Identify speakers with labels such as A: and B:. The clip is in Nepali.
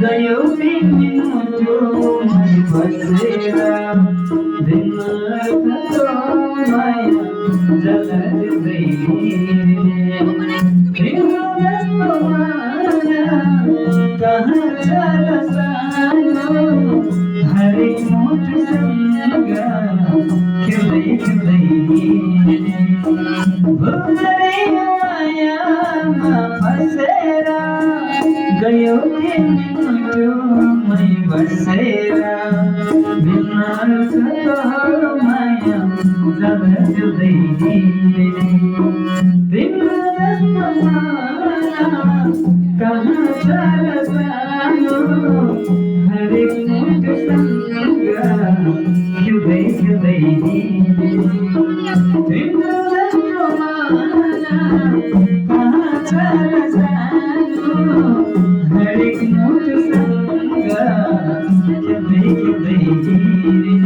A: गयो minuto mai pasera dinar to maya jalad gayi कहाँ चला सानो हरे मोट संगा खिलई खिलई भुलरे माया मा फसेरा गयो minuto mai बसेरा बिना कहो माया jalad gayi कहाँ चला सानो हरे मोट संगा खिलई खिलई कहाँ चला सानो हरे मोट संगा खिलई खिलई